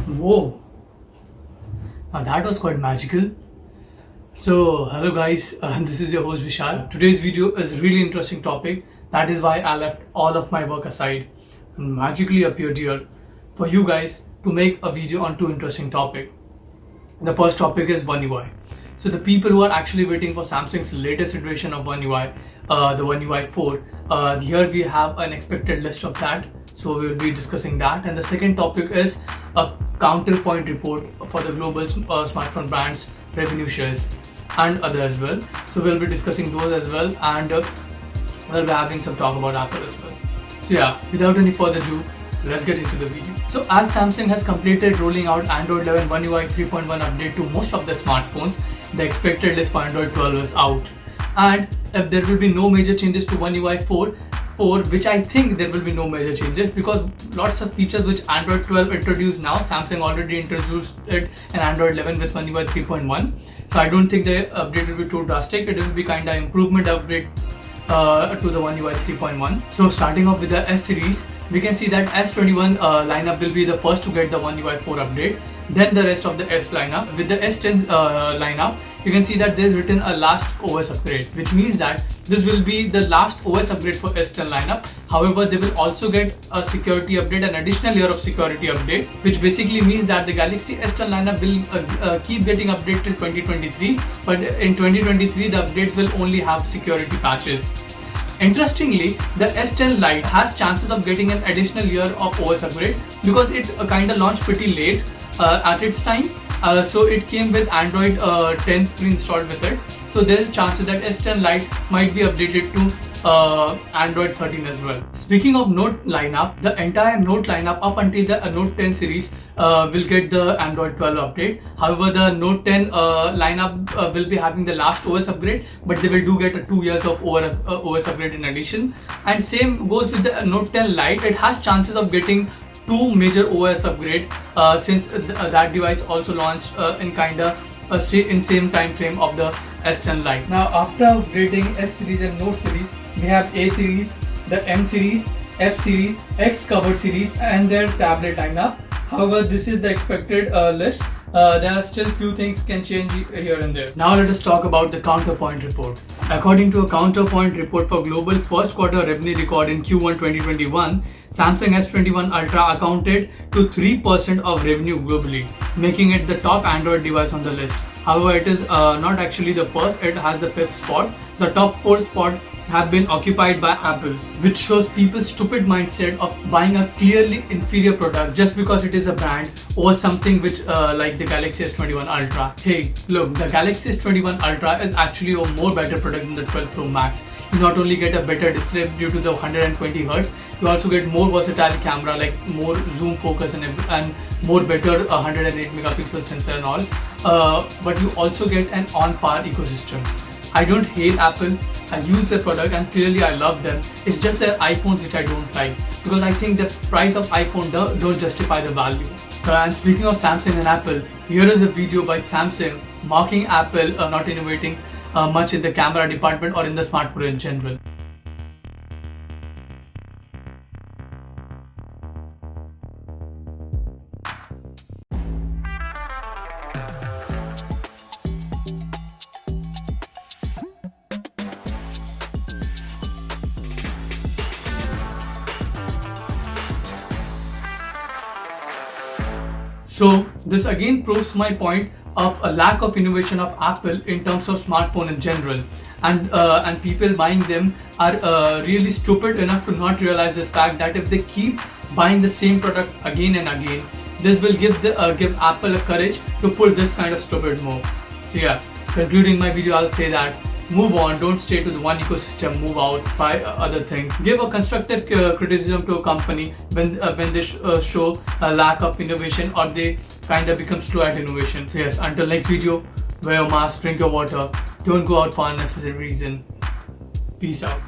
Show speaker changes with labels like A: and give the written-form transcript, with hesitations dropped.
A: Whoa, now that was quite magical. So, hello guys, this is your host Vishal. Today's video is a really interesting topic. That is why I left all of my work aside and magically appeared here for you guys to make a video on two interesting topics. The first topic is One UI. So the people who are actually waiting for Samsung's latest iteration of One UI, the One UI 4, here we have an expected list of that. So we will be discussing that. And the second topic is a counterpoint report for the global smartphone brands revenue shares and other as well. So we'll be discussing those as well, and we'll be having some talk about Apple as well. So yeah, without any further ado, let's get into the video. So as Samsung has completed rolling out Android 11 One UI 3.1 update to most of the smartphones, the expected list for Android 12 is out. And if there will be no major changes to One UI 4, which I think there will be no major changes, because lots of features which Android 12 introduced now, Samsung already introduced it in Android 11 with One UI 3.1. So I don't think the update will be too drastic. It will be kind of improvement upgrade to the One UI 3.1. So starting off with the S series, we can see that S21 lineup will be the first to get the One UI 4 update. Then the rest of the S lineup. With the S10 lineup, you can see that there's written a last OS upgrade, which means that this will be the last OS upgrade for S10 lineup. However, they will also get a security update, an additional layer of security update, which basically means that the Galaxy S10 lineup will keep getting updated till 2023. But in 2023, the updates will only have security patches. Interestingly, the S10 Lite has chances of getting an additional year of OS upgrade because it kind of launched pretty late at its time. So it came with Android 10 pre-installed with it. So there is chances that S10 Lite might be updated to Android 13 as well. Speaking of Note lineup, the entire Note lineup up until the Note 10 series will get the Android 12 update. However, the Note 10 lineup will be having the last OS upgrade, but they will do get a 2 years of OS upgrade in addition. And same goes with the Note 10 Lite. It has chances of getting two major OS upgrade since that device also launched in kind of in same time frame of the S10 Lite. Now after upgrading S series and Note series, we have A series, the M series, F series, X covered series and their tablet lineup. However, this is the expected list. There are still few things can change here and there. Now let us talk about the counterpoint report. According to a counterpoint report for global first quarter revenue record in Q1 2021, Samsung S21 Ultra accounted to 3% of revenue globally, making it the top Android device on the list. However, it is not actually the first, it has the 5th spot. The top 4 spot have been occupied by Apple, which shows people's stupid mindset of buying a clearly inferior product just because it is a brand or something which like the Galaxy S21 Ultra. Hey, look, the Galaxy S21 Ultra is actually a more better product than the 12 Pro Max. You not only get a better display due to the 120 Hz, you also get more versatile camera like more zoom focus and more better 108 megapixel sensor and all. But you also get an on-par ecosystem. I don't hate Apple, I use their product and clearly I love them. It's just their iPhones which I don't like, because I think the price of iPhone don't justify the value. And speaking of Samsung and Apple, here is a video by Samsung mocking Apple not innovating much in the camera department or in the smartphone in general. So this again proves my point of a lack of innovation of Apple in terms of smartphone in general, and people buying them are really stupid enough to not realize this fact that if they keep buying the same product again and again, this will give Apple a courage to pull this kind of stupid move. So yeah, concluding my video, I'll say that move on, don't stay to the one ecosystem, move out, try other things. Give a constructive criticism to a company when they show a lack of innovation or they kind of become slow at innovation. So yes, until next video, wear your mask, drink your water, don't go out for unnecessary reason. Peace out.